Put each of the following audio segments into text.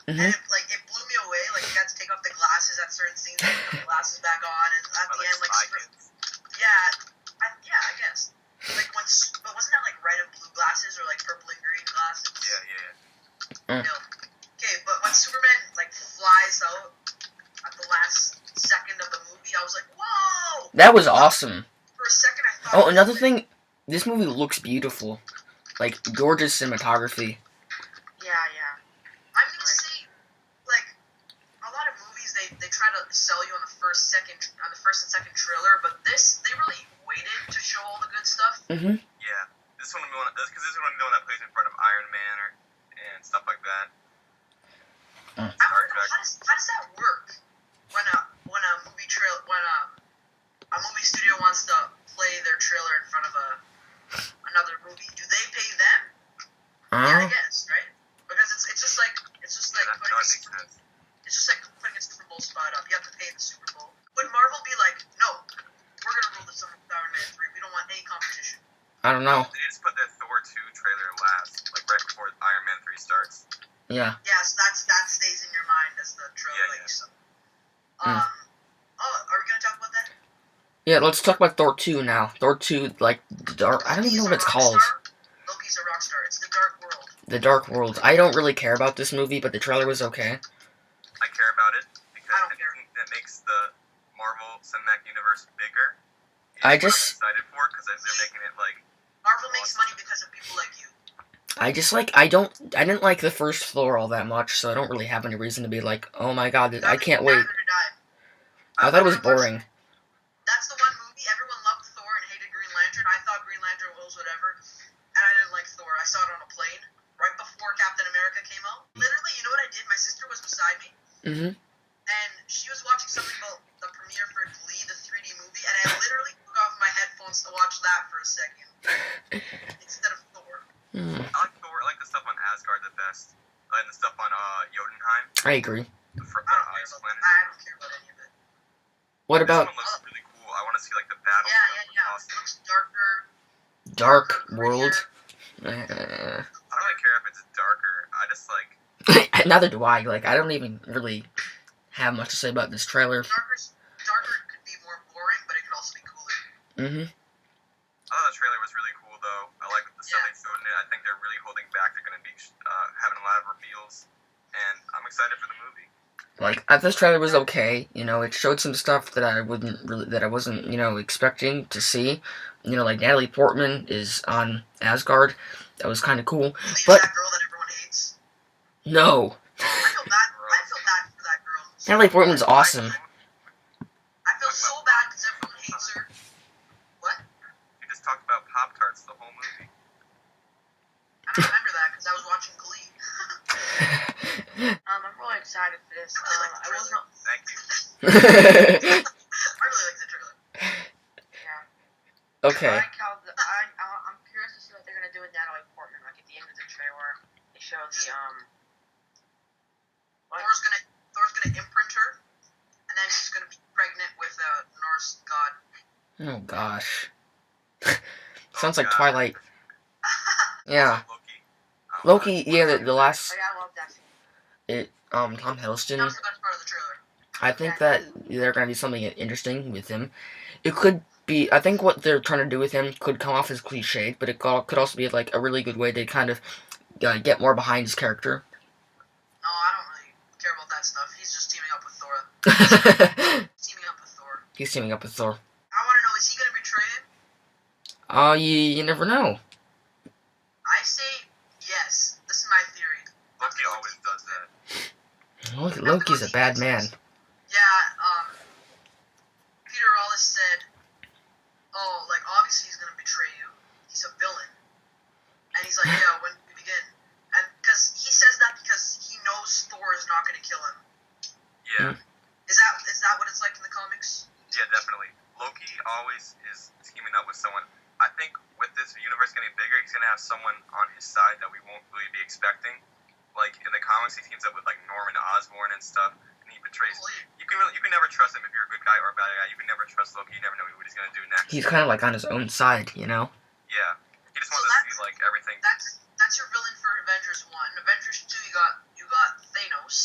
and it blew me away. Like, he had to take off the glasses at certain scenes and put the glasses back on, and at the end, like, I guess. Like, but wasn't that, like, red and blue glasses, or, like, purple and green glasses? Yeah. Okay, but when Superman, like, flies out at the last second of the movie, I was like, whoa! That was awesome. For a second, I thought... Oh, another thing, this movie looks beautiful. Like, gorgeous cinematography. Yeah. I'm gonna say, like, a lot of movies, they try to sell you on the first and second trailer, but they really waited to show all the good stuff. Mm-hmm. Yeah. This one, because this is one that plays in front of Iron Man and stuff like that. I don't know, how does that work? When a movie studio wants to play their trailer in front of another movie, do they pay them? Yeah, I guess, right? Because it's just like putting a Super Bowl spot up. You have to pay the Super Bowl. Would Marvel be like, no, we're gonna rule this over with Iron Man 3. We don't want any competition. I don't know. They just put their Thor 2 trailer last, like right before Iron Man 3 starts. Yeah. Yeah, so that stays in your mind as the trailer that you saw. Are we gonna talk about that? Yeah, let's talk about Thor 2 now. Thor 2, like, dark. I don't even know what it's called. Loki's a rock star. It's the Dark World. The Dark World. I don't really care about this movie, but the trailer was okay. I care about it because anything that makes the Marvel Cinematic Universe bigger is what I'm excited for, because they're making it like... Marvel makes money because of people like you. I didn't like the first Thor all that much, so I don't really have any reason to be like, oh my god, I can't wait. I thought it was boring. That's the one movie, everyone loved Thor and hated Green Lantern. I thought Green Lantern was whatever, and I didn't like Thor. I saw it on a plane right before Captain America came out. Literally, you know what I did? My sister was beside me, and she was watching something about the premiere for Glee, the 3D movie, and I literally took off my headphones to watch that for a second instead of Thor. I like Thor. I like the stuff on Asgard the best, and the stuff on Jotunheim. I agree. I don't care about any of it. What about... This one looks really cool. I want to see, like, the battle. Yeah. Awesome. It looks darker. Dark World? I don't really care if it's darker. I just, like... Neither do I. Like, I don't even really have much to say about this trailer. Darker could be more boring, but it could also be cooler. Mm-hmm. I thought the trailer was really cool, though. I like the stuff they showed in it. I think they're really holding back. They're going to be having a lot of reveals, and I'm excited for the movie. Like, this trailer was okay. You know, it showed some stuff that I wasn't, you know, expecting to see. You know, like Natalie Portman is on Asgard. That was kind of cool. But that girl that everyone hates. No. I feel bad for that girl. Natalie Portman's awesome. I feel so bad because everyone hates her. What? You just talked about Pop-Tarts the whole movie. I don't remember that because I was watching Glee. I'm really excited for this. I really like the trailer. Thank you. I really like the trailer. Yeah. Okay. I'm curious to see what they're gonna do with Natalie Portman. Like at the end of the trailer, they show the Thor's gonna imprint her, and then she's gonna be pregnant with a Norse god. Oh gosh. Sounds like Twilight. Yeah. Loki, yeah, the last... Oh, yeah, I love that scene. Tom Hiddleston. That was the best part of the trailer. I think that they're going to do something interesting with him. It could be... I think what they're trying to do with him could come off as cliched, but it could also be, like, a really good way to kind of get more behind his character. No, I don't really care about that stuff. He's just teaming up with Thor. He's teaming up with Thor. I want to know, is he going to betray him? You never know. I say yes. This is my theory. Loki always does that. Loki's a bad man. Yeah, Peter Wallace said, oh, like, obviously he's going to betray you. He's a villain. And he's like, yeah, when we begin. And because he says that because he knows Thor is not going to kill him. Yeah. Is that what it's like in the comics? Yeah, definitely. Loki always is teaming up with someone. I think with this universe getting bigger, he's going to have someone on his side that we won't really be expecting. Like, in the comics, he teams up with, like, Norman Osborn and stuff, and he betrays... You can never trust him if you're a good guy or a bad guy. You can never trust Loki. You never know what he's going to do next. He's kind of, like, on his own side, you know? Yeah. He just wants to see, like, everything... That's your villain for Avengers 1. Avengers 2, you got Thanos.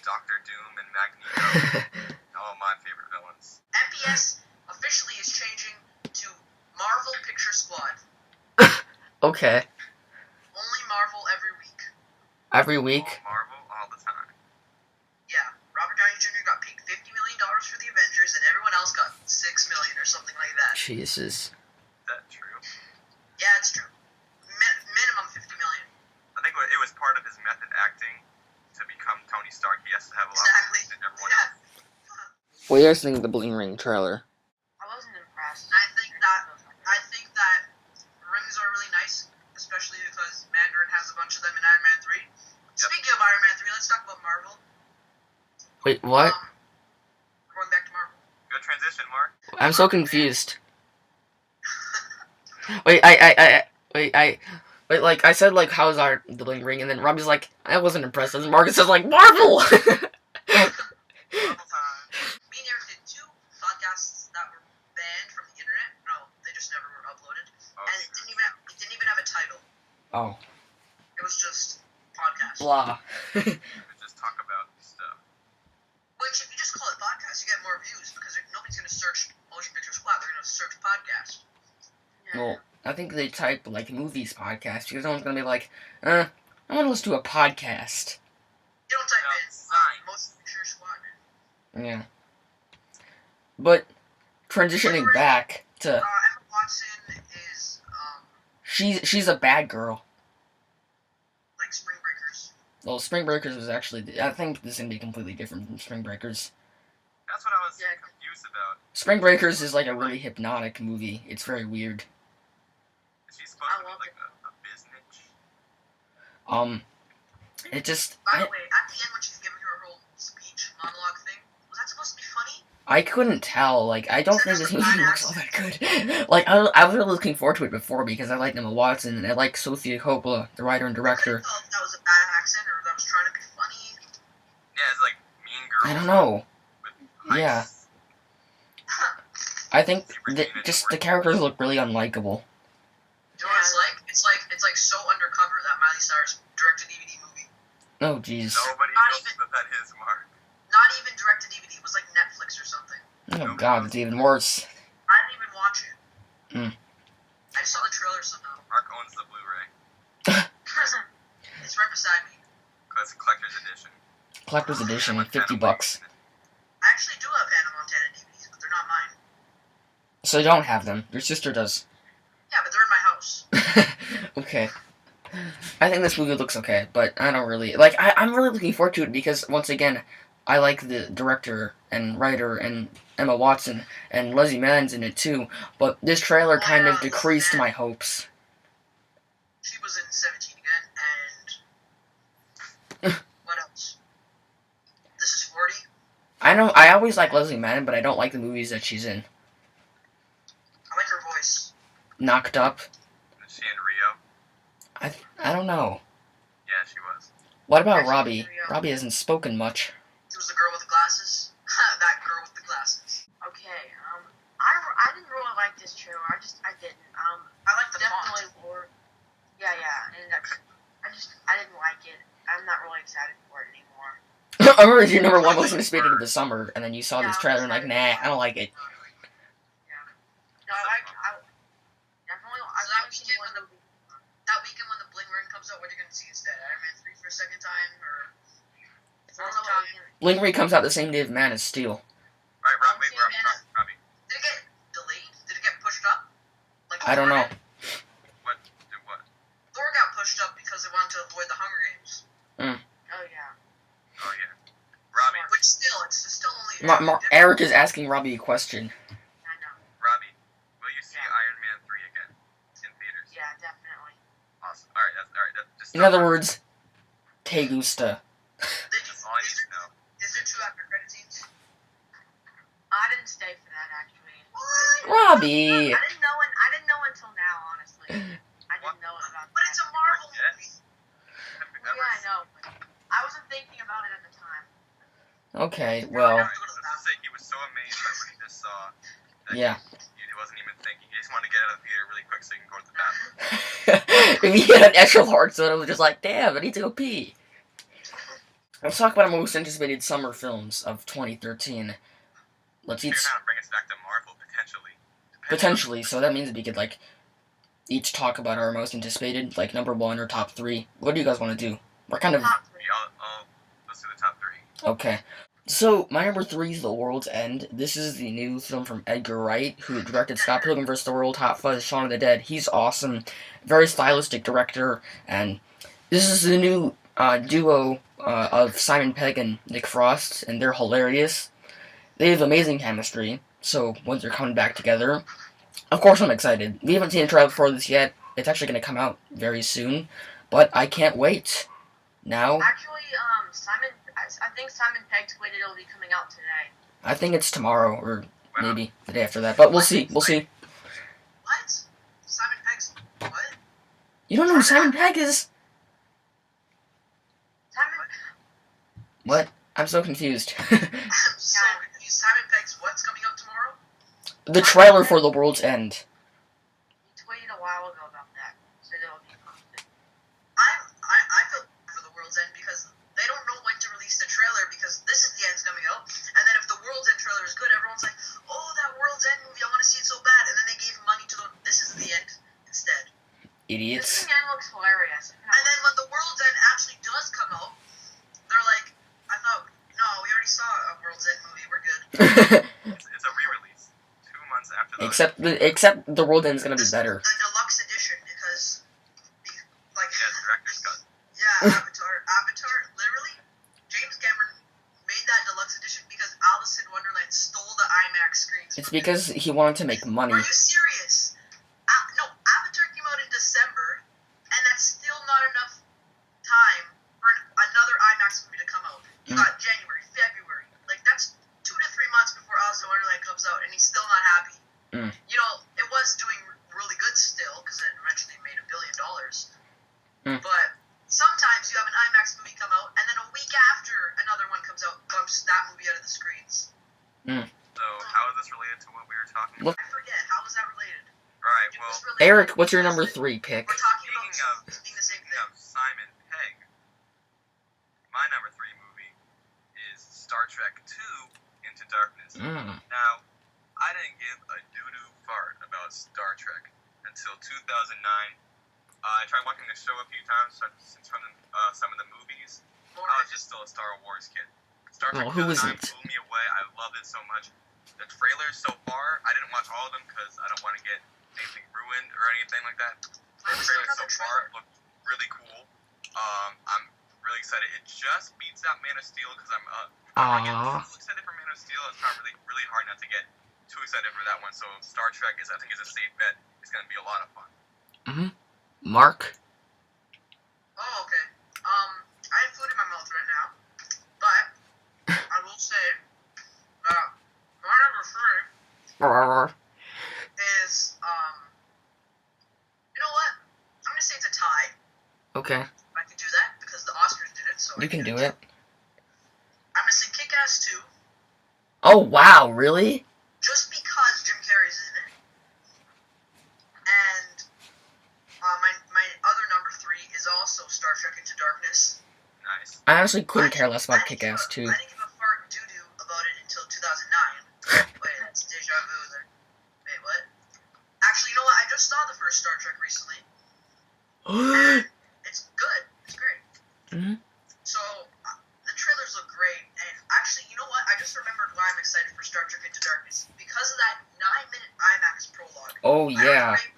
Doctor Doom and Magneto. All my favorite villains. MPS officially is changing to Marvel Picture Squad. Okay. Only Marvel every week. Every week? All Marvel all the time. Yeah, Robert Downey Jr. got paid $50 million for the Avengers, and everyone else got $6 million or something like that. Jesus. Is that true? Yeah, it's true. Minimum $50 million. I think it was part of his method acting to become Tony Stark. He has to have a lot Exactly. more than everyone Yeah. else. What do you guys think of the Bling Ring trailer? I wasn't impressed. I think that rings are really nice, especially because Mandarin has a bunch of them in Iron Man 3. Speaking of Iron Man 3, let's talk about Marvel. Wait, what? Going back to Marvel. Good transition, Mark. I'm so confused. Wait, like, I said, like, how's the Bling Ring? And then Robbie's like, I wasn't impressed. And Marcus says, like, Marvel! Marvel time. Me and Eric did 2 podcasts that were banned from the internet. No, they just never were uploaded. Oh, And it didn't even have a title. Oh. It was just podcast. Blah. we just talk about stuff. Which, if you just call it podcast, you get more views because nobody's going to search Motion Picture Squad. They're going to search podcast. Well, I think they type, like, movies podcast, because no one's gonna be like, I want to listen to a podcast. You don't type No, in science. Motion Picture Squad. Yeah. But, transitioning back to, Emma Watson is, she's a bad girl. like Spring Breakers. Well, Spring Breakers was actually, I think this is gonna be completely different from Spring Breakers. That's what I was Yeah. confused about. Spring Breakers is, like, a really hypnotic movie. It's very weird. Is she supposed to be like a business? It just, By the way, at the end when she's giving her whole speech monologue thing, was that supposed to be funny? I couldn't tell. Like, I don't think this movie looks all that good. Like, I was really looking forward to it before because I like Emma Watson and I like Sofia Coppola, the writer and I director. couldn't tell if that was a bad accent or that was trying to be funny. Yeah, it's like Mean Girls. I don't know. With heists. Yeah. I think just the characters look really unlikable. You know what it's like? It's like so undercover that Miley Cyrus direct-to-DVD movie. Oh, jeez. Nobody Not knows even- what that is, Mark. Not even direct-to-DVD. It was like Netflix or something. Oh, God, it's even worse. I didn't even watch it. Hmm. I just saw the trailer somehow. Mark owns the Blu-ray. It's right beside me. Because it's collector's edition. Collector's edition, Like $50. Hannah I actually do have Hannah Montana DVDs, but they're not mine. So you don't have them. Your sister does. Yeah, but they're in my house. Okay. I think this movie looks okay, but I don't really... Like, I'm really looking forward to it because, once again, I like the director and writer and Emma Watson, and Leslie Mann's in it too, but this trailer kind of decreased my hopes. She was in 17 again, and what else? This is 40. I always like Leslie Mann, but I don't like the movies that she's in. I like her voice. Knocked Up. Is she in Rio? I don't know. Yeah, she was. What about Actually, Robbie? yeah. Robbie hasn't spoken much. She was the girl with the glasses. That girl with the glasses. Okay, I didn't really like this trailer. I didn't. I like the Definitely font. more. Yeah, and I didn't like it. I'm not really excited for it anymore. I remember your number one was anticipated in the summer, and then you saw this trailer and like, nah, I don't like it. No, I definitely. So that weekend when the Bling Ring comes out, what are you gonna see instead? Iron Man 3 for a second time, or I don't fourth know what time? I'm gonna- Bling Ring comes out the same day as Man of Steel. Right, I'm Robbie, seeing Robbie. Did it get delayed? Did it get pushed up? Like I don't Thor know. did? What? Did what? Thor got pushed up because they wanted to avoid the Hunger Games. Oh yeah. Oh, yeah. Robbie, Which still, it's still only. Eric is asking Robbie a question. I know. Robbie, will you see Yeah. Iron Man 3 again? In theaters? Yeah, definitely. Awesome. Alright, just In other words, Te Gusta. That's all I need to know. Is there 2 after credit scenes? I didn't stay for that actually. Robbie! I didn't know until now, honestly. I didn't know about But that. it's a Marvel movie. Have you Well, ever yeah, I know. But I wasn't thinking about it at the time. Okay, well, Alright, let's just say he was so amazed by what he just saw that yeah. he wasn't even thinking. He just wanted to get out of the theater really quick so he can go to the bathroom. If he had an extra large soda, it was just like, damn, I need to go pee. let's talk about our most anticipated summer films of 2013. Let's You're each gonna bring us back to Marvel potentially. So that means we could like each talk about our most anticipated, like number one or top three. What do you guys want to do? We're kind of Top 3. Let's do the top 3. okay. So my number three is The World's End. This is the new film from Edgar Wright, who directed Scott Pilgrim vs. the World, Hot Fuzz, Shaun of the Dead. He's awesome, very stylistic director, and this is the new duo of Simon Pegg and Nick Frost, and they're hilarious. They have amazing chemistry. So once they're coming back together, of course I'm excited. We haven't seen a trailer for this yet. It's actually going to come out very soon, but I can't wait. Now, Actually, I think Simon Pegg tweeted it'll be coming out today. I think it's tomorrow or maybe the day after that, but we'll see. We'll see. What? Simon Pegg's what? You don't know who Simon Pegg is? Simon, What? I'm so confused. I'm so confused. Simon Pegg's what's coming out tomorrow? The trailer for The World's End. he tweeted a while ago about that. Said it'll be posted. I feel bad for The World's End because they don't know when to release the trailer because this is the end's coming out, and then if the World's End trailer is good, everyone's like, oh, that World's End movie, I want to see it so bad, and then they gave money to the This Is the End instead. Idiots. This again looks hilarious. And then when the World's End actually does come out, they're like, I thought, no, we already saw a World's End movie, we're good. It's a re-release 2 months after the except the World End's gonna be better. The deluxe edition, because, like, director's cut. yeah, Avatar, literally, James Cameron made that deluxe edition because Alice in Wonderland stole the IMAX screens. It's from because he wanted to make money. Are you serious? No, Avatar came out in December, and that's still not enough time for another IMAX movie to come out. You got January, February. Like, that's 2 to 3 months before Alice in Wonderland comes out, and he's still not happy. You know, it was doing really good still, because it eventually made $1 billion. But sometimes you have an IMAX movie come out, and then a week after another one comes out, bumps that movie out of the screens. So how is this related to what we were talking about? I forget. How is that related? Alright, It well, was related Eric, what's your because number three pick? We're talking about Speaking being the same speaking thing. of Simon Pegg, my number 3 movie is Star Trek 2 Into Darkness. Now, I didn't give a doo-doo fart about Star Trek until 2009. I tried watching the show a few times since from some of the movies. I was just still a Star Wars kid. Star Trek Well, who 2009 isn't? blew me away. I loved it so much. The trailers so far, I didn't watch all of them because I don't want to get anything ruined or anything like that. The trailers so far look really cool. I'm really excited. It just beats out Man of Steel because I'm too excited for Man of Steel. It's not really hard not to get too excited for that one. So Star Trek I think is a safe bet. It's gonna be a lot of fun. Mark? Oh, okay. I have food in my mouth right now, but I will say that my number 3 is, you know what? I'm gonna say it's a tie. Okay, I can do that because the Oscars did it, so you can do it. I'm gonna say Kick-Ass 2, Oh wow, really? just because Jim Carrey's in it. And my other number 3 is also Star Trek Into Darkness. Nice. I honestly couldn't care less about I didn't Kick-Ass give 2. I didn't give a fart doo-doo about it until 2009. Wait, that's deja vu there. Wait, what? Actually, you know what? I just saw the first Star Trek recently. It's good. It's great. So, the trailers look great. And actually, you know what? I just remembered why I'm excited for Star Trek Into Darkness. Because of that 9-minute IMAX prologue. Oh I don't yeah. know